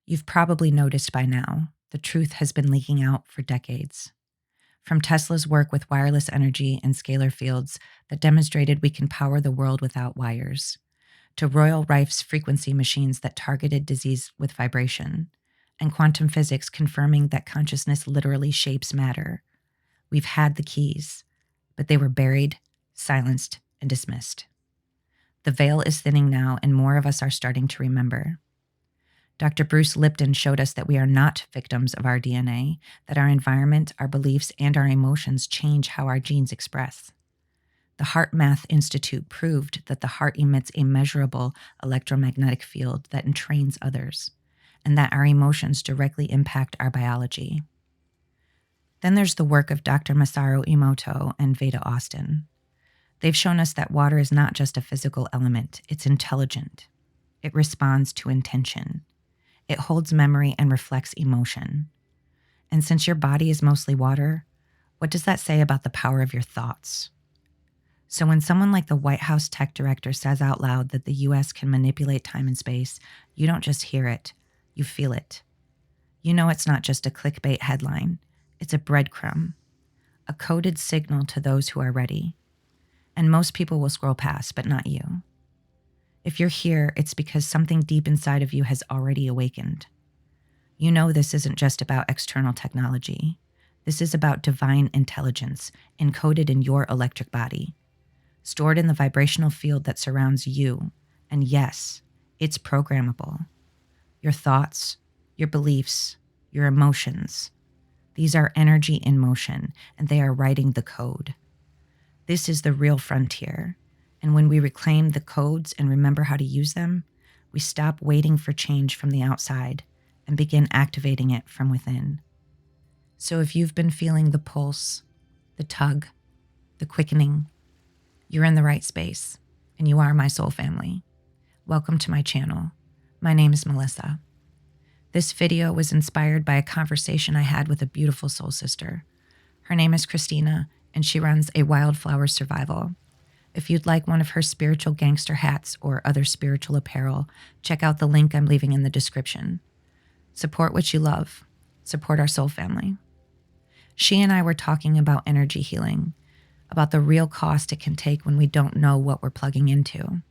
You've probably noticed by now, the truth has been leaking out for decades. From Tesla's work with wireless energy and scalar fields that demonstrated we can power the world without wires, to Royal Rife's frequency machines that targeted disease with vibration, and quantum physics confirming that consciousness literally shapes matter. We've had the keys, but they were buried, silenced, and dismissed. The veil is thinning now, and more of us are starting to remember. Dr. Bruce Lipton showed us that we are not victims of our DNA, that our environment, our beliefs, and our emotions change how our genes express. The Heart Math Institute proved that the heart emits a measurable electromagnetic field that entrains others, and that our emotions directly impact our biology. Then there's the work of Dr. Masaru Emoto and Veda Austin. They've shown us that water is not just a physical element, it's intelligent. It responds to intention. It holds memory and reflects emotion. And since your body is mostly water, what does that say about the power of your thoughts? So when someone like the White House tech director says out loud that the US can manipulate time and space, you don't just hear it, you feel it. You know it's not just a clickbait headline, it's a breadcrumb, a coded signal to those who are ready. And most people will scroll past, but not you. If you're here, it's because something deep inside of you has already awakened. You know this isn't just about external technology. This is about divine intelligence encoded in your electric body, stored in the vibrational field that surrounds you. And yes, it's programmable. Your thoughts, your beliefs, your emotions. These are energy in motion, and they are writing the code. This is the real frontier. And when we reclaim the codes and remember how to use them, we stop waiting for change from the outside and begin activating it from within. So if you've been feeling the pulse, the tug, the quickening, you're in the right space, and you are my soul family. Welcome to my channel. My name is Melissa. This video was inspired by a conversation I had with a beautiful soul sister. Her name is Christina, and she runs a wildflower survival. If you'd like one of her spiritual gangster hats or other spiritual apparel, check out the link I'm leaving in the description. Support what you love. Support our soul family. She and I were talking about energy healing, about the real cost it can take when we don't know what we're plugging into.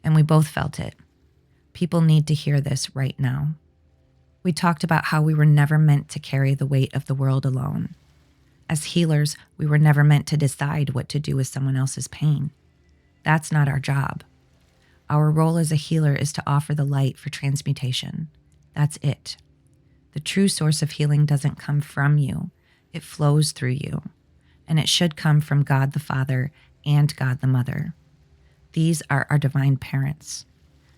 And we both felt it. People need to hear this right now. We talked about how we were never meant to carry the weight of the world alone. As healers, we were never meant to decide what to do with someone else's pain. That's not our job. Our role as a healer is to offer the light for transmutation. That's it. The true source of healing doesn't come from you. It flows through you. And it should come from God the Father and God the Mother. These are our divine parents.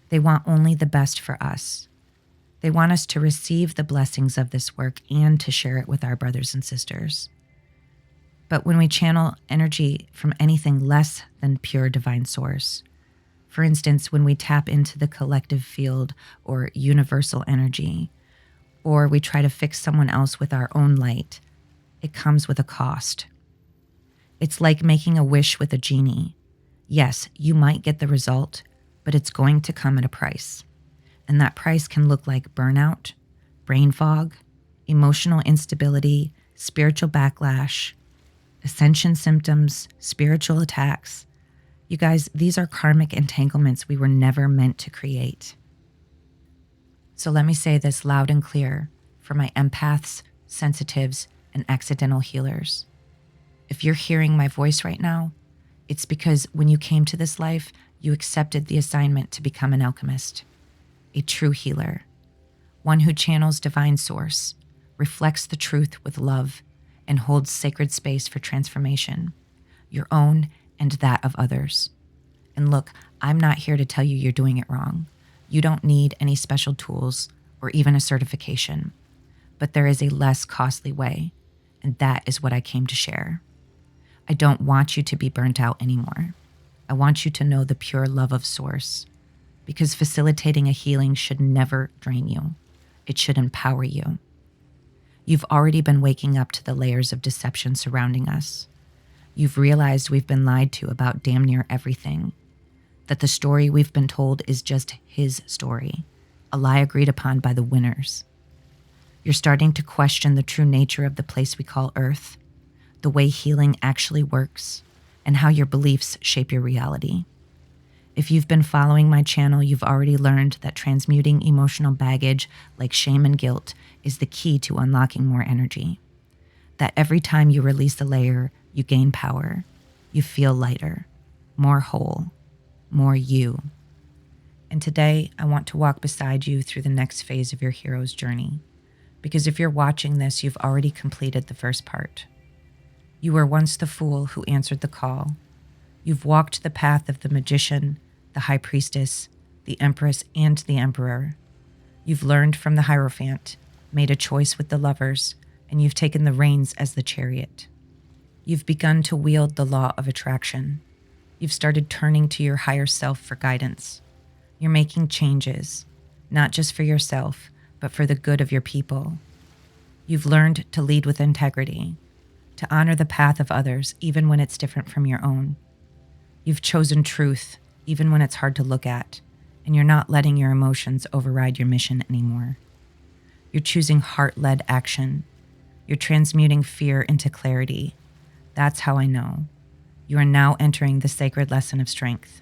They want only the best for us. They want us to receive the blessings of this work and to share it with our brothers and sisters. But when we channel energy from anything less than pure divine source, for instance, when we tap into the collective field or universal energy, or we try to fix someone else with our own light, it comes with a cost. It's like making a wish with a genie. Yes, you might get the result, but it's going to come at a price. And that price can look like burnout, brain fog, emotional instability, spiritual backlash, ascension symptoms, spiritual attacks. You guys, these are karmic entanglements we were never meant to create. So let me say this loud and clear for my empaths, sensitives, and accidental healers. If you're hearing my voice right now, it's because when you came to this life, you accepted the assignment to become an alchemist, a true healer, one who channels divine source, reflects the truth with love, and holds sacred space for transformation, your own and that of others. And look, I'm not here to tell you you're doing it wrong. You don't need any special tools or even a certification. But there is a less costly way, and that is what I came to share. I don't want you to be burnt out anymore. I want you to know the pure love of Source, because facilitating a healing should never drain you. It should empower you. You've already been waking up to the layers of deception surrounding us. You've realized we've been lied to about damn near everything, that the story we've been told is just his story, a lie agreed upon by the winners. You're starting to question the true nature of the place we call Earth, the way healing actually works, and how your beliefs shape your reality. If you've been following my channel, you've already learned that transmuting emotional baggage like shame and guilt is the key to unlocking more energy. That every time you release a layer, you gain power. You feel lighter, more whole, more you. And today, I want to walk beside you through the next phase of your hero's journey. Because if you're watching this, you've already completed the first part. You were once the fool who answered the call. You've walked the path of the magician, the high priestess, the empress, and the emperor. You've learned from the Hierophant, made a choice with the lovers, and you've taken the reins as the chariot. You've begun to wield the law of attraction. You've started turning to your higher self for guidance. You're making changes, not just for yourself, but for the good of your people. You've learned to lead with integrity, to honor the path of others even when it's different from your own. You've chosen truth even when it's hard to look at, and you're not letting your emotions override your mission anymore. You're choosing heart-led action. You're transmuting fear into clarity. That's how I know. You are now entering the sacred lesson of strength.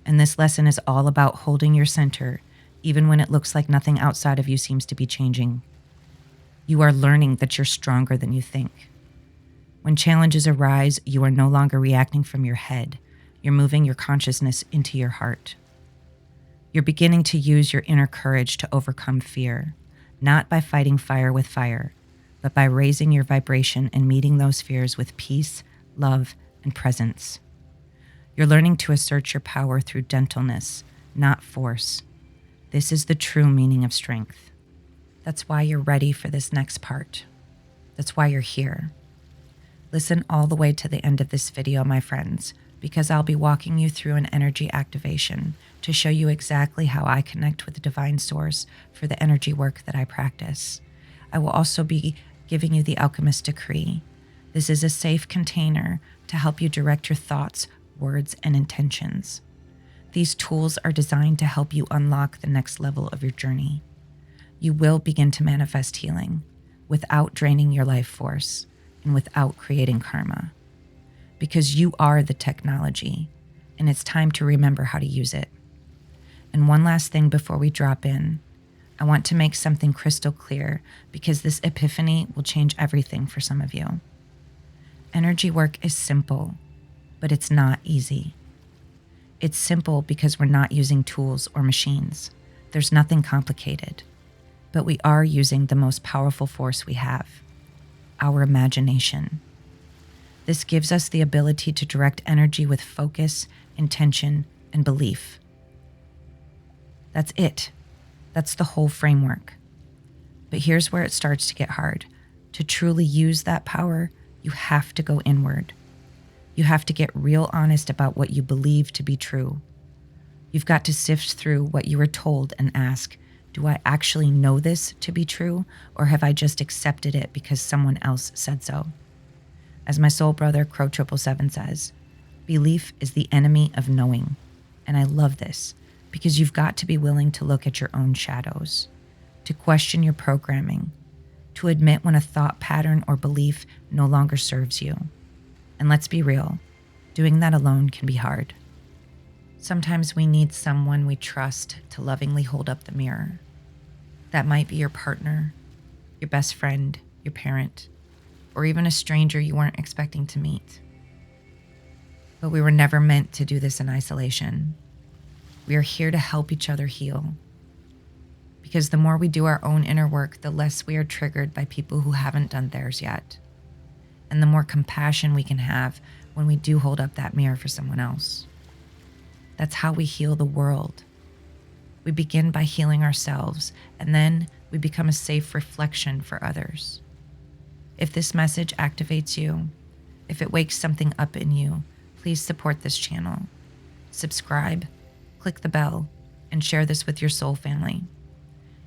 And this lesson is all about holding your center, even when it looks like nothing outside of you seems to be changing. You are learning that you're stronger than you think. When challenges arise, you are no longer reacting from your head. You're moving your consciousness into your heart. You're beginning to use your inner courage to overcome fear, not by fighting fire with fire, but by raising your vibration and meeting those fears with peace, love, and presence. You're learning to assert your power through gentleness, not force. This is the true meaning of strength. That's why you're ready for this next part. That's why you're here. Listen all the way to the end of this video, my friends, because I'll be walking you through an energy activation to show you exactly how I connect with the divine source for the energy work that I practice. I will also be giving you the Alchemist decree. This is a safe container to help you direct your thoughts, words, and intentions. These tools are designed to help you unlock the next level of your journey. You will begin to manifest healing without draining your life force and without creating karma. Because you are the technology, and it's time to remember how to use it. And one last thing before we drop in, I want to make something crystal clear because this epiphany will change everything for some of you. Energy work is simple, but it's not easy. It's simple because we're not using tools or machines. There's nothing complicated, but we are using the most powerful force we have, our imagination. This gives us the ability to direct energy with focus, intention, and belief. That's it. That's the whole framework. But here's where it starts to get hard. To truly use that power, you have to go inward. You have to get real honest about what you believe to be true. You've got to sift through what you were told and ask, do I actually know this to be true, or have I just accepted it because someone else said so? As my soul brother Crow 777 says, belief is the enemy of knowing. And I love this because you've got to be willing to look at your own shadows, to question your programming, to admit when a thought pattern or belief no longer serves you. And let's be real, doing that alone can be hard. Sometimes we need someone we trust to lovingly hold up the mirror. That might be your partner, your best friend, your parent, or even a stranger you weren't expecting to meet. But we were never meant to do this in isolation. We are here to help each other heal. Because the more we do our own inner work, the less we are triggered by people who haven't done theirs yet. And the more compassion we can have when we do hold up that mirror for someone else. That's how we heal the world. We begin by healing ourselves, and then we become a safe reflection for others. If this message activates you, if it wakes something up in you, please support this channel. Subscribe, click the bell, and share this with your soul family.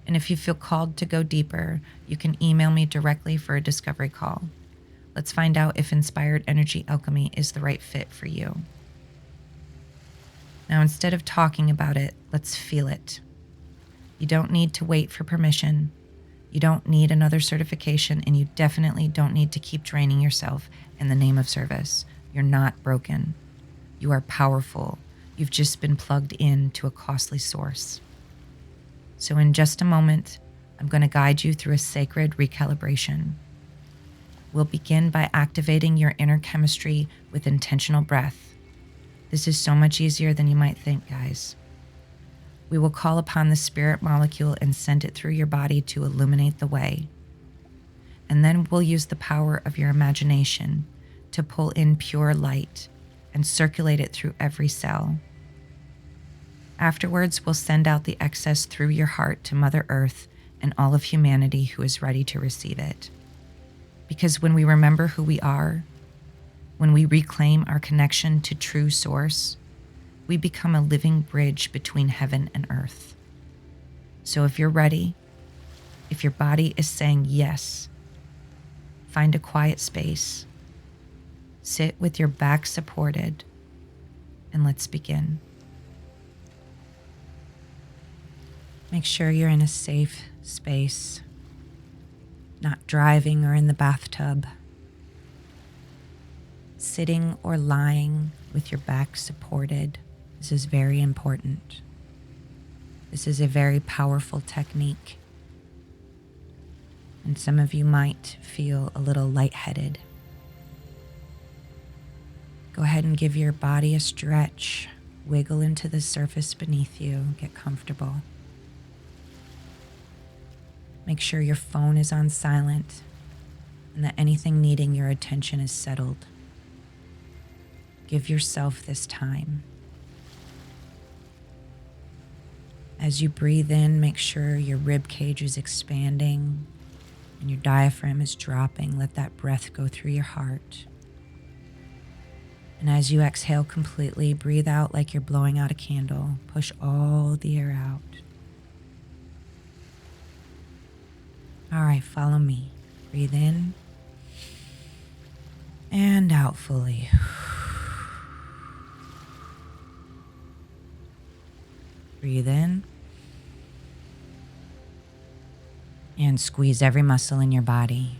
And if you feel called to go deeper, you can email me directly for a discovery call. Let's find out if inspired energy alchemy is the right fit for you. Now, instead of talking about it, let's feel it. You don't need to wait for permission. You don't need another certification, and you definitely don't need to keep draining yourself in the name of service. You're not broken. You are powerful. You've just been plugged in to a costly source. So in just a moment, I'm going to guide you through a sacred recalibration. We'll begin by activating your inner chemistry with intentional breath. This is so much easier than you might think, guys. We will call upon the spirit molecule and send it through your body to illuminate the way. And then we'll use the power of your imagination to pull in pure light and circulate it through every cell. Afterwards, we'll send out the excess through your heart to Mother Earth and all of humanity who is ready to receive it. Because when we remember who we are, when we reclaim our connection to true source, we become a living bridge between heaven and earth. So if you're ready, if your body is saying yes, find a quiet space, sit with your back supported, and let's begin. Make sure you're in a safe space, not driving or in the bathtub. Sitting or lying with your back supported. This is very important. This is a very powerful technique. And some of you might feel a little lightheaded. Go ahead and give your body a stretch. Wiggle into the surface beneath you. Get comfortable. Make sure your phone is on silent and that anything needing your attention is settled. Give yourself this time. As you breathe in, make sure your rib cage is expanding and your diaphragm is dropping. Let that breath go through your heart. And as you exhale completely, breathe out like you're blowing out a candle. Push all the air out. All right, follow me. Breathe in and out fully. Breathe in and squeeze every muscle in your body.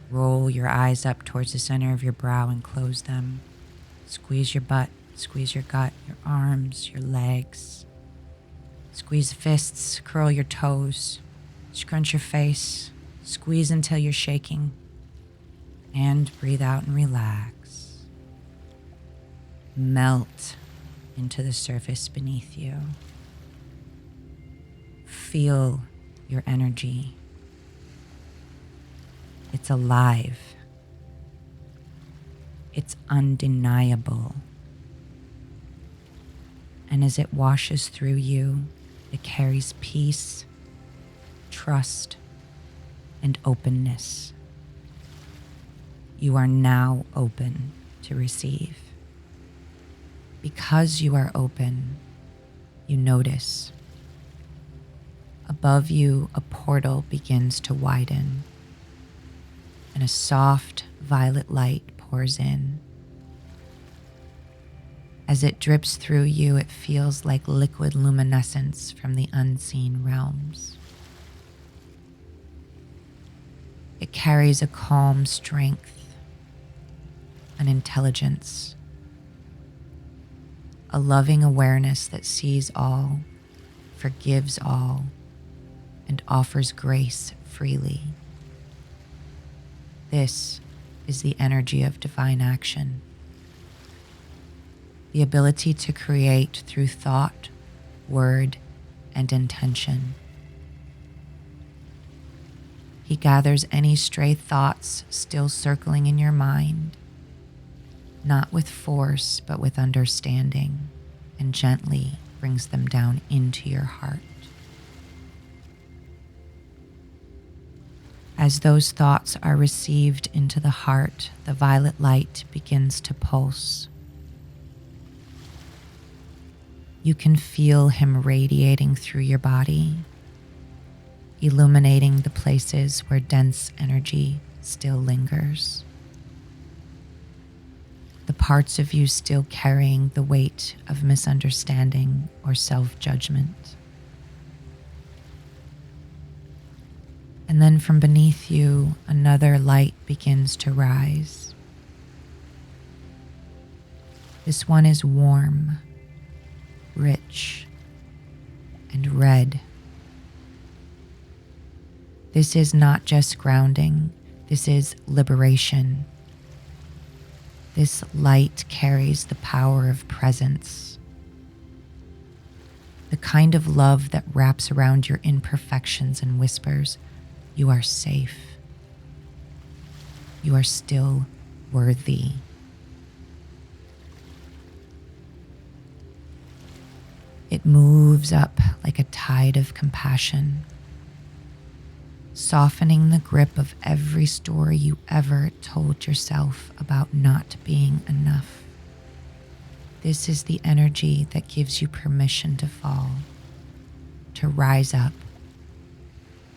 Roll your eyes up towards the center of your brow and close them. Squeeze your butt, squeeze your gut, your arms, your legs. Squeeze fists, curl your toes, scrunch your face. Squeeze until you're shaking, and breathe out and relax. Melt into the surface beneath you. Feel your energy. It's alive. It's undeniable. And as it washes through you, it carries peace, trust, and openness. You are now open to receive. Because you are open, you notice. Above you, a portal begins to widen, and a soft violet light pours in. As it drips through you, it feels like liquid luminescence from the unseen realms. It carries a calm strength, an intelligence, a loving awareness that sees all, forgives all, and offers grace freely. This is the energy of divine action. The ability to create through thought, word, and intention. He gathers any stray thoughts still circling in your mind, not with force, but with understanding, and gently brings them down into your heart. As those thoughts are received into the heart, the violet light begins to pulse. You can feel him radiating through your body, illuminating the places where dense energy still lingers. The parts of you still carrying the weight of misunderstanding or self-judgment. And then from beneath you, another light begins to rise. This one is warm, rich, and red. This is not just grounding, this is liberation. This light carries the power of presence, the kind of love that wraps around your imperfections and whispers, "You are safe. You are still worthy." It moves up like a tide of compassion, softening the grip of every story you ever told yourself about not being enough. This is the energy that gives you permission to fall, to rise up,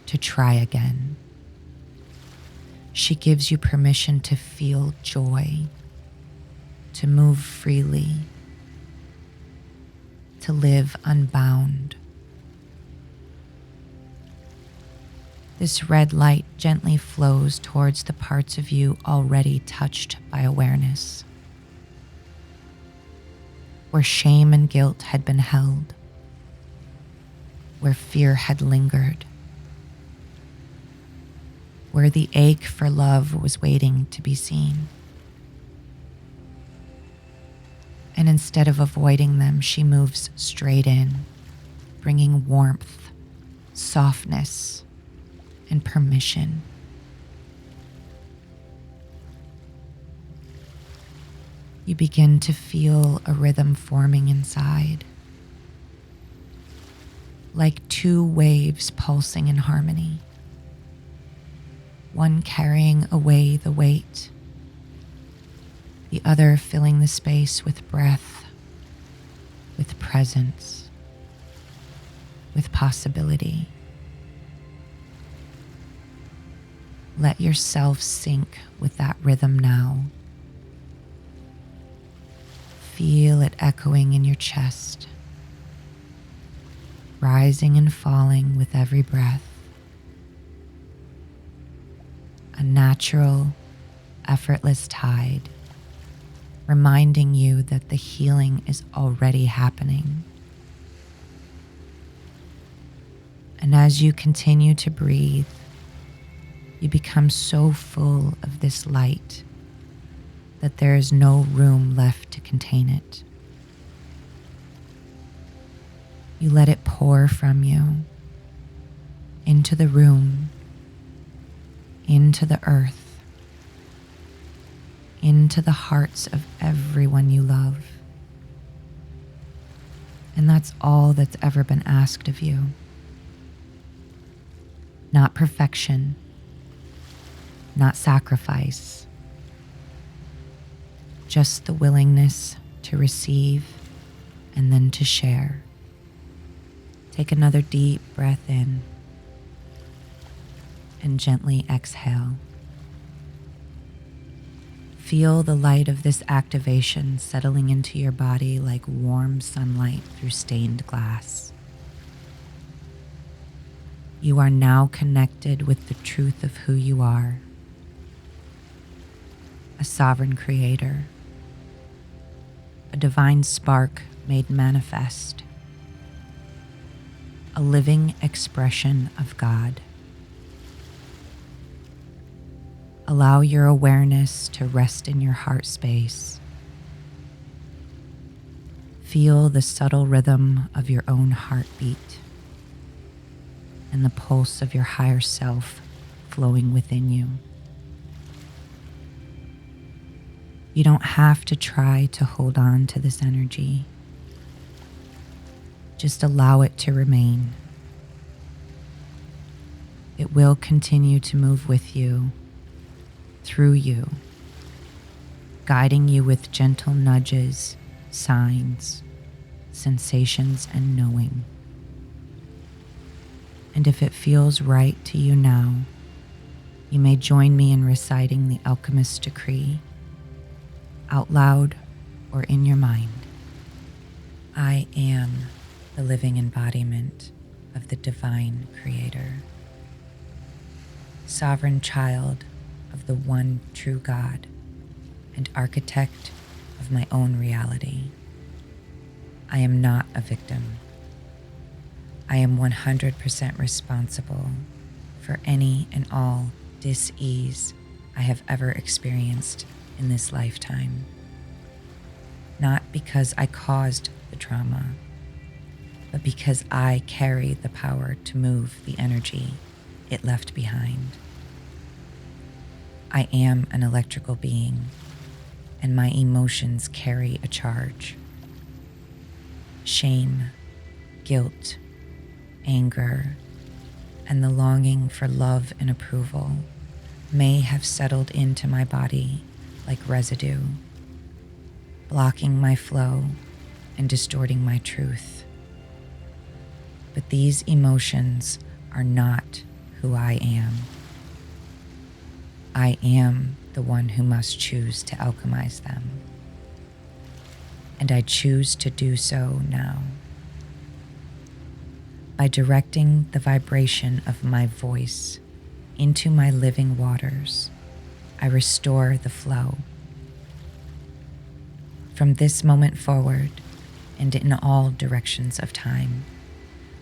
to try again. She gives you permission to feel joy, to move freely, to live unbound. This red light gently flows towards the parts of you already touched by awareness, where shame and guilt had been held, where fear had lingered, where the ache for love was waiting to be seen. And instead of avoiding them, she moves straight in, bringing warmth, softness, and permission. You begin to feel a rhythm forming inside, like two waves pulsing in harmony, one carrying away the weight, the other filling the space with breath, with presence, with possibility. Let yourself sink with that rhythm now. Feel it echoing in your chest, rising and falling with every breath. A natural, effortless tide, reminding you that the healing is already happening. And as you continue to breathe, you become so full of this light that there is no room left to contain it. You let it pour from you into the room, into the earth, into the hearts of everyone you love. And that's all that's ever been asked of you. Not perfection, not sacrifice, just the willingness to receive and then to share. Take another deep breath in and gently exhale. Feel the light of this activation settling into your body like warm sunlight through stained glass. You are now connected with the truth of who you are. A sovereign creator, a divine spark made manifest, a living expression of God. Allow your awareness to rest in your heart space. Feel the subtle rhythm of your own heartbeat and the pulse of your higher self flowing within you. You don't have to try to hold on to this energy. Just allow it to remain. It will continue to move with you, through you, guiding you with gentle nudges, signs, sensations, and knowing. And if it feels right to you now, you may join me in reciting the Alchemist decree, out loud or in your mind. I am the living embodiment of the divine creator. sovereign child of the one true God and architect of my own reality. I am not a victim. I am 100% responsible for any and all dis-ease I have ever experienced in this lifetime. Not because I caused the trauma, but because I carry the power to move the energy it left behind. I am an electrical being, and my emotions carry a charge. Shame, guilt, anger, and the longing for love and approval may have settled into my body like residue, blocking my flow and distorting my truth. But these emotions are not who I am. I am the one who must choose to alchemize them. And I choose to do so now. By directing the vibration of my voice into my living waters, I restore the flow. From this moment forward, and in all directions of time,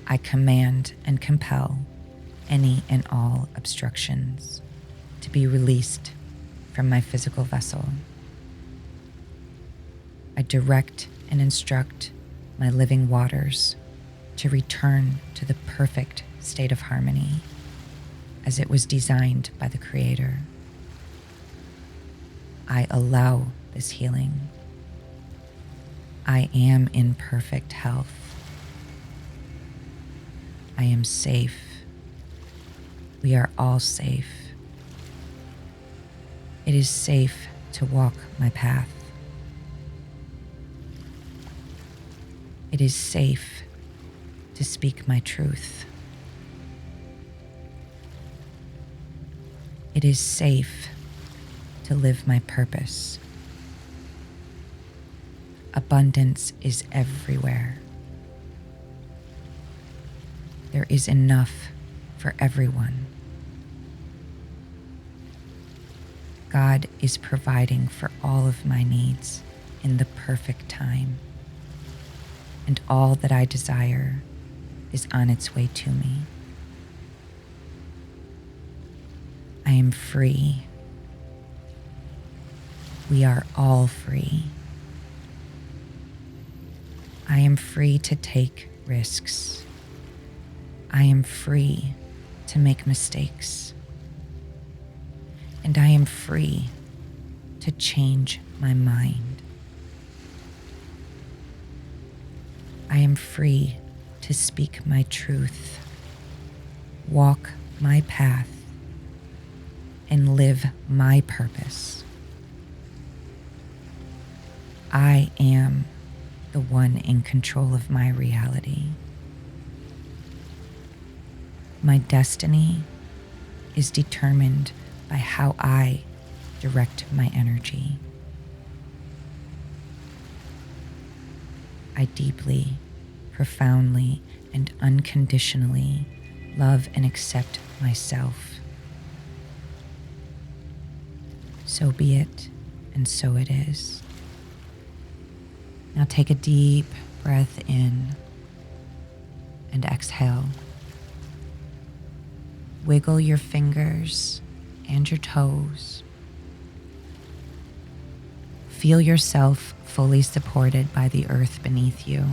I command and compel any and all obstructions to be released from my physical vessel. I direct and instruct my living waters to return to the perfect state of harmony as it was designed by the Creator. I allow this healing. I am in perfect health. I am safe. We are all safe. It is safe to walk my path. It is safe to speak my truth. It is safe to live my purpose. Abundance is everywhere. There is enough for everyone. God is providing for all of my needs in the perfect time, and all that I desire is on its way to me. I am free. We are all free. I am free to take risks. I am free to make mistakes. And I am free to change my mind. I am free to speak my truth, walk my path, and live my purpose. I am the one in control of my reality. My destiny is determined by how I direct my energy. I deeply, profoundly, and unconditionally love and accept myself. So be it, and so it is. Now take a deep breath in and exhale. Wiggle your fingers and your toes. Feel yourself fully supported by the earth beneath you.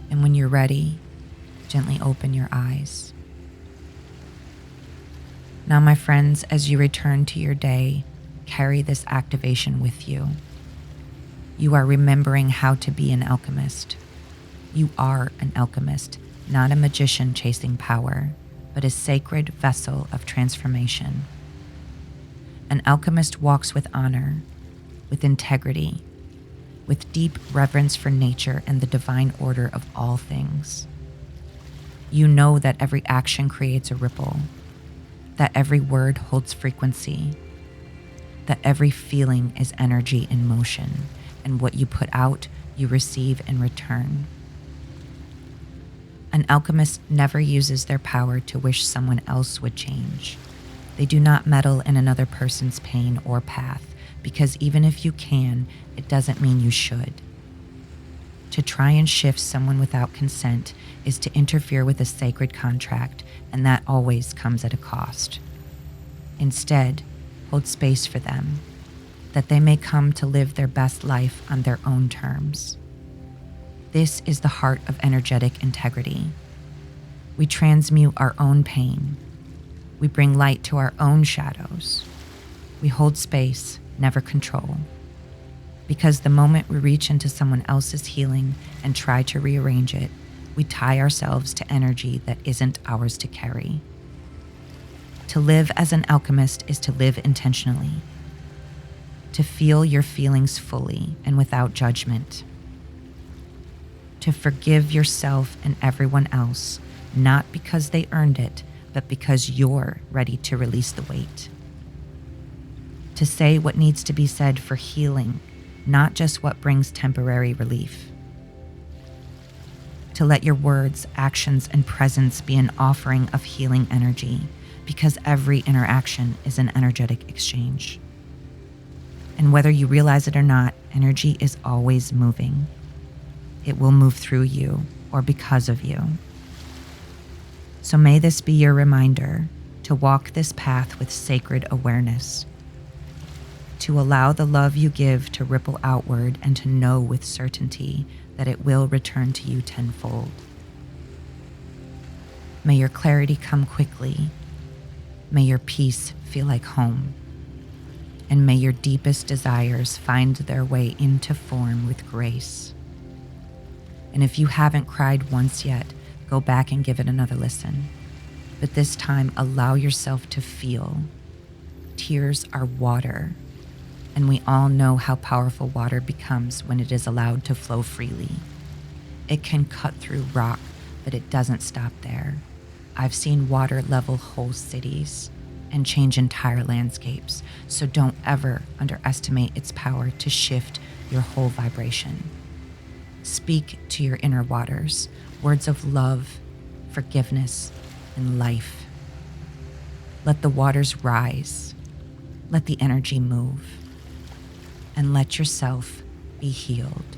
And when you're ready, gently open your eyes. Now, my friends, as you return to your day, carry this activation with you. You are remembering how to be an alchemist. You are an alchemist, not a magician chasing power, but a sacred vessel of transformation. An alchemist walks with honor, with integrity, with deep reverence for nature and the divine order of all things. You know that every action creates a ripple, that every word holds frequency, that every feeling is energy in motion, and what you put out, you receive in return. An alchemist never uses their power to wish someone else would change. They do not meddle in another person's pain or path, because even if you can, it doesn't mean you should. To try and shift someone without consent is to interfere with a sacred contract, and that always comes at a cost. Instead, hold space for them, that they may come to live their best life on their own terms. This is the heart of energetic integrity. We transmute our own pain. We bring light to our own shadows. We hold space, never control. Because the moment we reach into someone else's healing and try to rearrange it, we tie ourselves to energy that isn't ours to carry. To live as an alchemist is to live intentionally, to feel your feelings fully and without judgment, to forgive yourself and everyone else, not because they earned it, but because you're ready to release the weight. To say what needs to be said for healing, not just what brings temporary relief. To let your words, actions, and presence be an offering of healing energy, because every interaction is an energetic exchange. And whether you realize it or not, energy is always moving. It will move through you or because of you. So may this be your reminder to walk this path with sacred awareness, to allow the love you give to ripple outward and to know with certainty that it will return to you tenfold. May your clarity come quickly. May your peace feel like home. And may your deepest desires find their way into form with grace. And if you haven't cried once yet, go back and give it another listen. But this time, allow yourself to feel. Tears are water. And we all know how powerful water becomes when it is allowed to flow freely. It can cut through rock, but it doesn't stop there. I've seen water level whole cities and change entire landscapes, so don't ever underestimate its power to shift your whole vibration. Speak to your inner waters, words of love, forgiveness, and life. Let the waters rise. Let the energy move. And let yourself be healed.